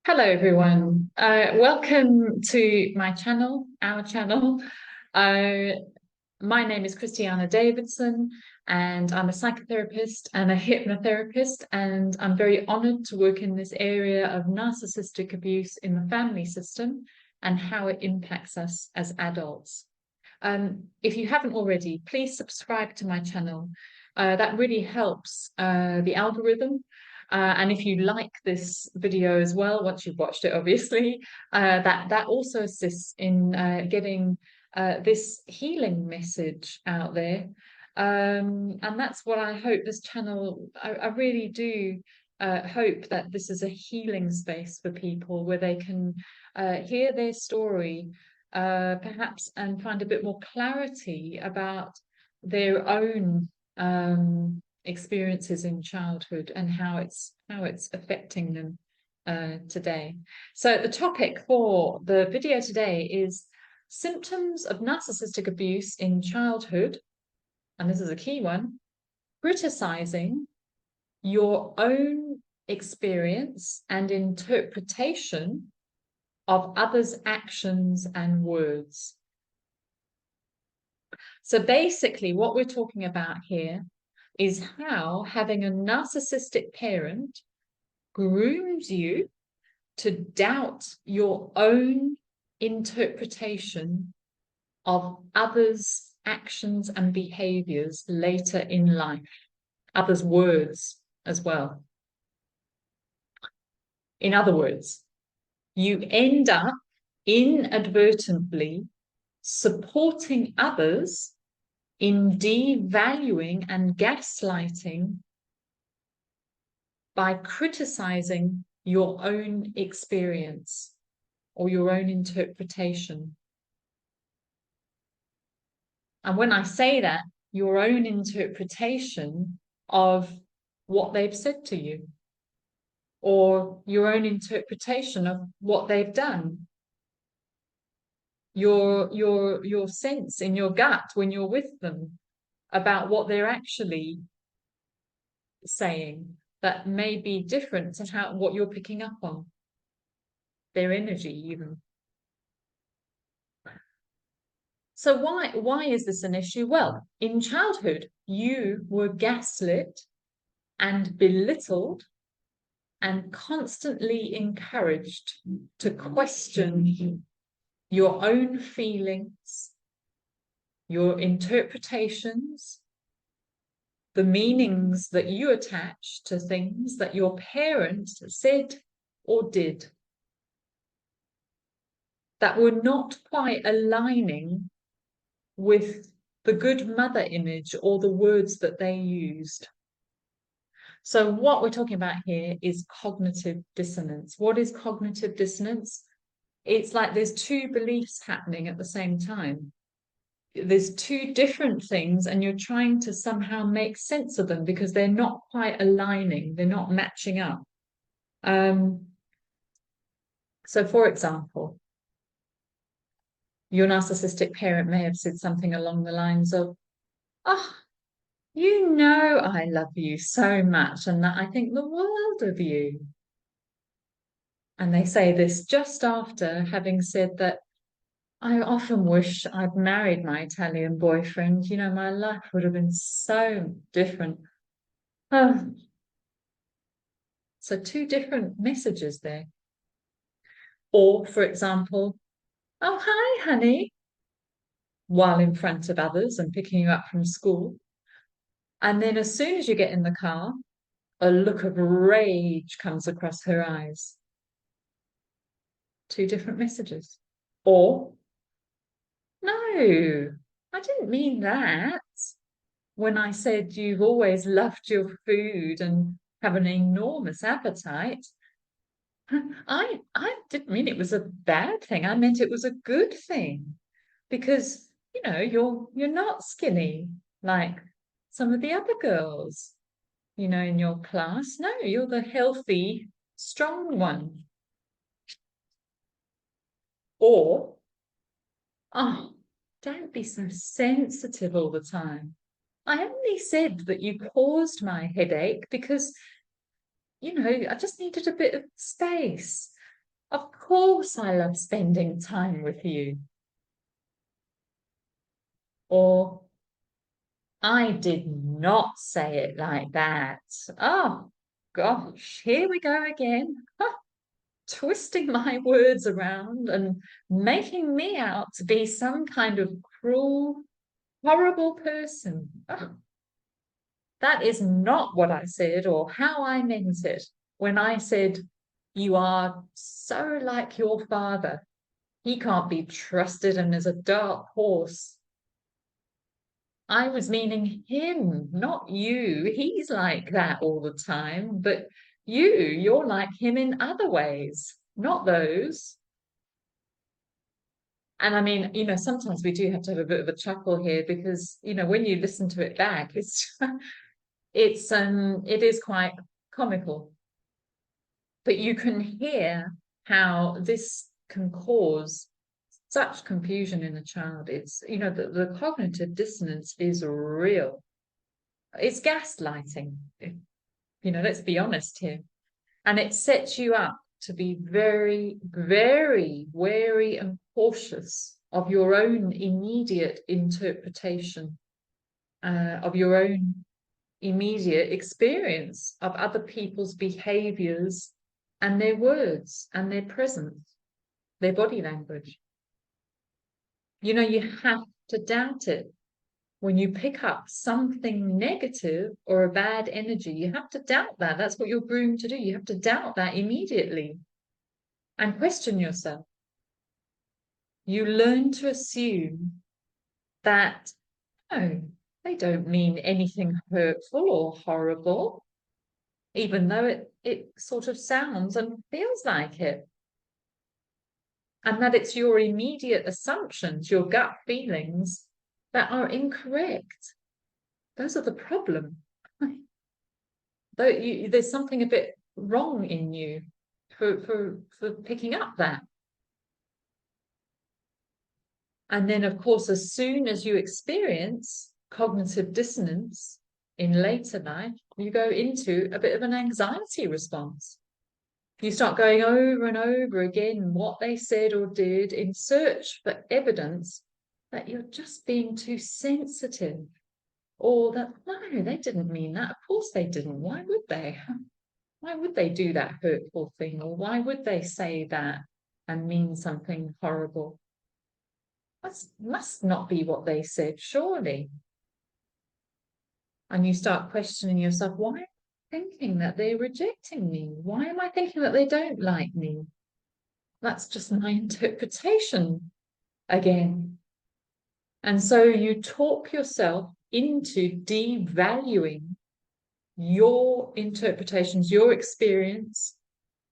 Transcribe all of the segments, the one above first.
Hello, everyone. Welcome to my channel, our channel. Uh, my name is Christiana Davidson, and I'm a psychotherapist and a hypnotherapist, and I'm very honored to work in this area of narcissistic abuse in the family system and how it impacts us as adults. If you haven't already, please subscribe to my channel. That really helps the algorithm. And if you like this video as well, once you've watched it, obviously, that also assists in getting this healing message out there. And that's what I hope this channel, I really do hope that this is a healing space for people where they can hear their story perhaps, and find a bit more clarity about their own experiences in childhood and how it's affecting them today. So the topic for the video today is symptoms of narcissistic abuse in childhood, and this is a key one: criticizing your own experience and interpretation of others' actions and words. So basically, what we're talking about here is how having a narcissistic parent grooms you to doubt your own interpretation of others' actions and behaviors later in life, others' words as well. In other words, you end up inadvertently supporting others in devaluing and gaslighting by criticizing your own experience or your own interpretation. And when I say that, your own interpretation of what they've said to you, or your own interpretation of what they've done, your sense in your gut when you're with them about what they're actually saying that may be different to what you're picking up on, their energy even. So why is this an issue? Well, in childhood, you were gaslit and belittled and constantly encouraged to question your own feelings, your interpretations, the meanings that you attach to things that your parents said or did that were not quite aligning with the good mother image or the words that they used. So what we're talking about here is cognitive dissonance. What is cognitive dissonance? It's like there's two beliefs happening at the same time. There's two different things, and you're trying to somehow make sense of them because they're not quite aligning, they're not matching up. So for example, your narcissistic parent may have said something along the lines of, "Oh, you know I love you so much and that I think the world of you." And they say this just after having said that, "I often wish I'd married my Italian boyfriend. You know, my life would have been so different." Oh. So two different messages there. Or, for example, "Oh, hi, honey," while in front of others and picking you up from school. And then as soon as you get in the car, a look of rage comes across her eyes. Two different messages. Or, "No, I didn't mean that when I said you've always loved your food and have an enormous appetite. I didn't mean it was a bad thing. I meant it was a good thing because, you know, you're not skinny like some of the other girls, you know, in your class. No, you're the healthy, strong one." Or, "Oh, don't be so sensitive all the time. I only said that you caused my headache because, you know, I just needed a bit of space. Of course I love spending time with you. Or I did not say it like that. Oh, gosh, here we go again. Twisting my words around and making me out to be some kind of cruel, horrible person. Oh, that is not what I said or how I meant it when I said, you are so like your father. He can't be trusted and is a dark horse. I was meaning him, not you. He's like that all the time, but you're like him in other ways, not those. And I mean, sometimes we do have to have a bit of a chuckle here because, when you listen to it back, it is quite comical. But you can hear how this can cause such confusion in a child. It's, the cognitive dissonance is real. It's gaslighting. Let's be honest here. And it sets you up to be very, very wary and cautious of your own immediate interpretation, of your own immediate experience of other people's behaviors and their words and their presence, their body language. You have to doubt it. When you pick up something negative or a bad energy, you have to doubt that. That's what you're groomed to do. You have to doubt that immediately and question yourself. You learn to assume that, no, they don't mean anything hurtful or horrible, even though it sort of sounds and feels like it. And that it's your immediate assumptions, your gut feelings that are incorrect. Those are the problem. There's something a bit wrong in you for picking up that. And then, of course, as soon as you experience cognitive dissonance in later life, you go into a bit of an anxiety response. You start going over and over again what they said or did in search for evidence that you're just being too sensitive, or that, no, they didn't mean that. Of course they didn't. Why would they? Why would they do that hurtful thing? Or why would they say that and mean something horrible? That must not be what they said, surely. And you start questioning yourself, why am I thinking that they're rejecting me? Why am I thinking that they don't like me? That's just my interpretation again. And so you talk yourself into devaluing your interpretations, your experience,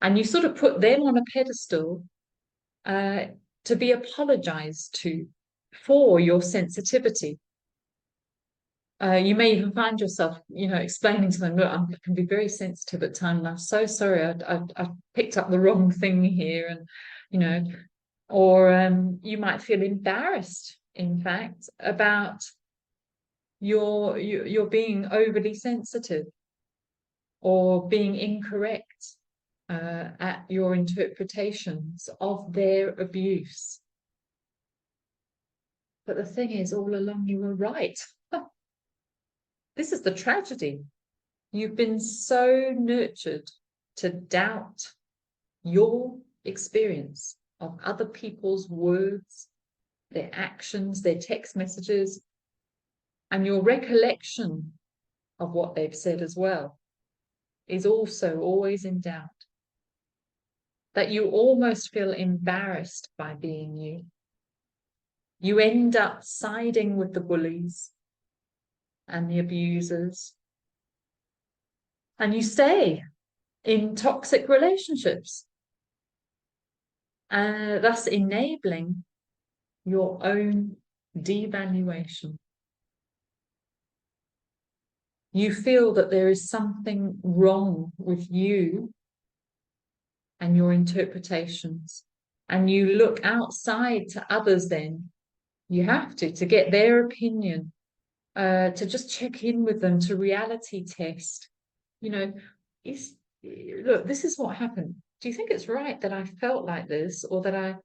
and you sort of put them on a pedestal to be apologized to for your sensitivity. You may even find yourself, explaining to them, look, I can be very sensitive at times, and I'm so sorry, I picked up the wrong thing here, and, or you might feel embarrassed, in fact, about your being overly sensitive or being incorrect at your interpretations of their abuse. But the thing is, all along you were right. This is the tragedy. You've been so nurtured to doubt your experience of other people's words, their actions, their text messages, and your recollection of what they've said as well is also always in doubt. That you almost feel embarrassed by being you. You end up siding with the bullies and the abusers, and you stay in toxic relationships, thus enabling your own devaluation. You feel that there is something wrong with you and your interpretations, and you look outside to others. Then you have to get their opinion, to just check in with them, to reality test. Look, this is what happened. do you think it's right that I felt like this, or that I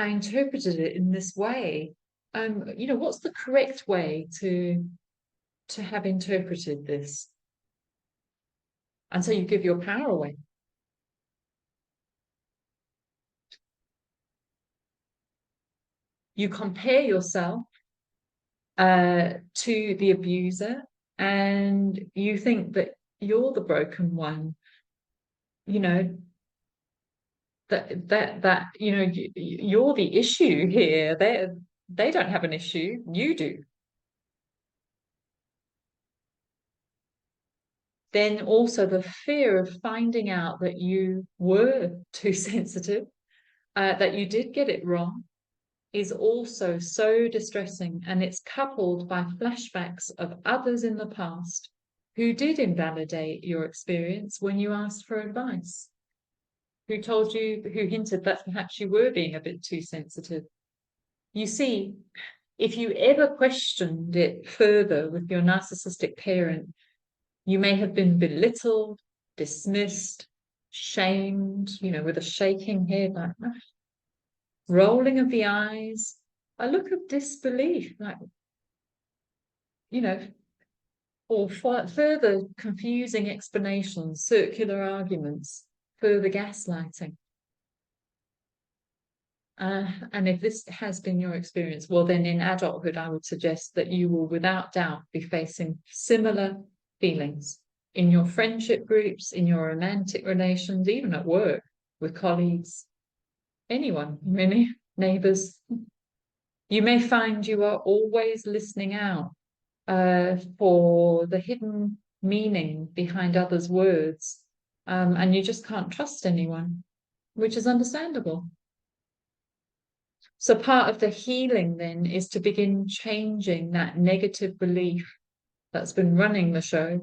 interpreted it in this way? What's the correct way to have interpreted this? And so you give your power away. You compare yourself to the abuser, and you think that you're the broken one. You know you're the issue here. They don't have an issue. You do. Then also the fear of finding out that you were too sensitive, that you did get it wrong, is also so distressing, and it's coupled by flashbacks of others in the past who did invalidate your experience when you asked for advice, who hinted that perhaps you were being a bit too sensitive. You see, if you ever questioned it further with your narcissistic parent, you may have been belittled, dismissed, shamed, with a shaking head, like rolling of the eyes, a look of disbelief, like, or further confusing explanations, circular arguments, further gaslighting. And if this has been your experience, well, then in adulthood, I would suggest that you will without doubt be facing similar feelings in your friendship groups, in your romantic relations, even at work, with colleagues, anyone, really, neighbors. You may find you are always listening out for the hidden meaning behind others' words, and you just can't trust anyone, which is understandable. So part of the healing then is to begin changing that negative belief that's been running the show,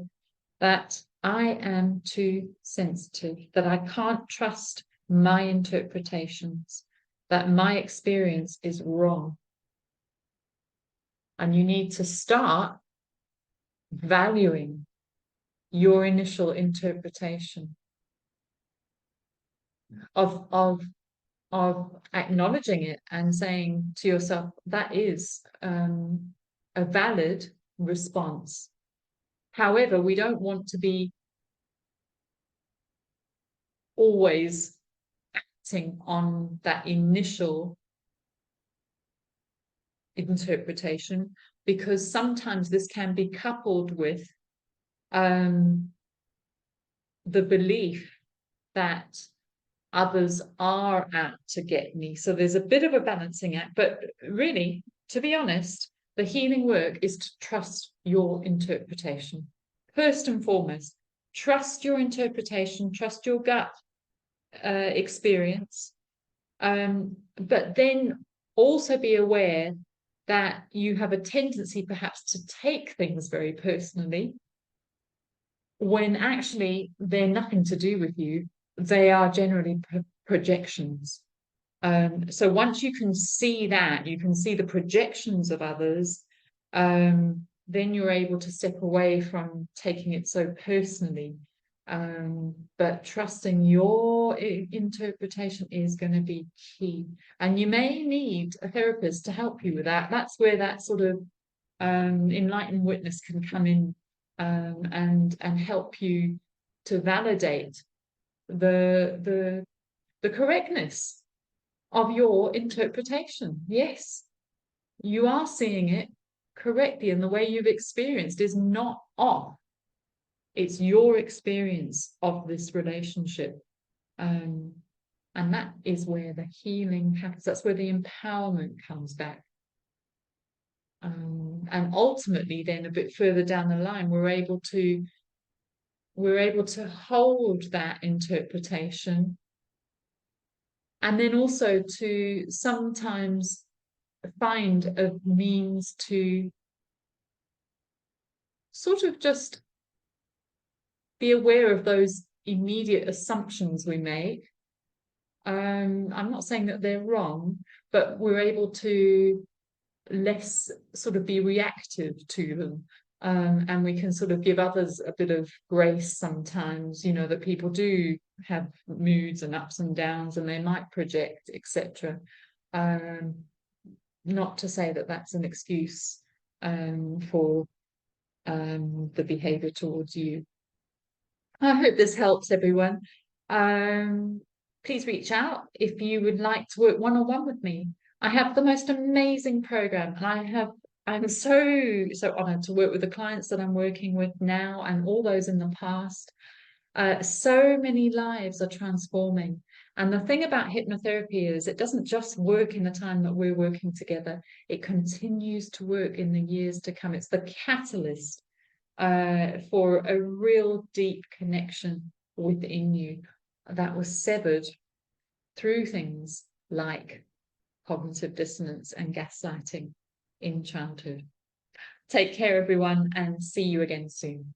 that I am too sensitive, that I can't trust my interpretations, that my experience is wrong. And you need to start valuing your initial interpretation of acknowledging it and saying to yourself, that is a valid response. However, we don't want to be always acting on that initial interpretation, because sometimes this can be coupled with the belief that others are out to get me. So there's a bit of a balancing act, but really, to be honest, the healing work is to trust your interpretation. First and foremost, trust your interpretation, trust your gut experience, but then also be aware that you have a tendency perhaps to take things very personally when actually they're nothing to do with you. They are generally projections. So once you can see that, you can see the projections of others, then you're able to step away from taking it so personally. But trusting your interpretation is going to be key. And you may need a therapist to help you with that. That's where that sort of enlightened witness can come in and help you to validate the correctness of your interpretation. Yes, you are seeing it correctly, and the way you've experienced is not off. It's your experience of this relationship. And that is where the healing happens. That's where the empowerment comes back. And ultimately, then a bit further down the line, we're able to hold that interpretation, and then also to sometimes find a means to sort of just be aware of those immediate assumptions we make. I'm not saying that they're wrong, but we're able to less sort of be reactive to them. And we can sort of give others a bit of grace sometimes, you know, that people do have moods and ups and downs and they might project, etc. Not to say that that's an excuse for the behavior towards you. I hope this helps everyone. Please reach out if you would like to work one-on-one with me. I have the most amazing program, and I'm so honored to work with the clients that I'm working with now and all those in the past. So many lives are transforming. And the thing about hypnotherapy is it doesn't just work in the time that we're working together. It continues to work in the years to come. It's the catalyst for a real deep connection within you that was severed through things like cognitive dissonance and gaslighting in childhood. Take care, everyone, and see you again soon.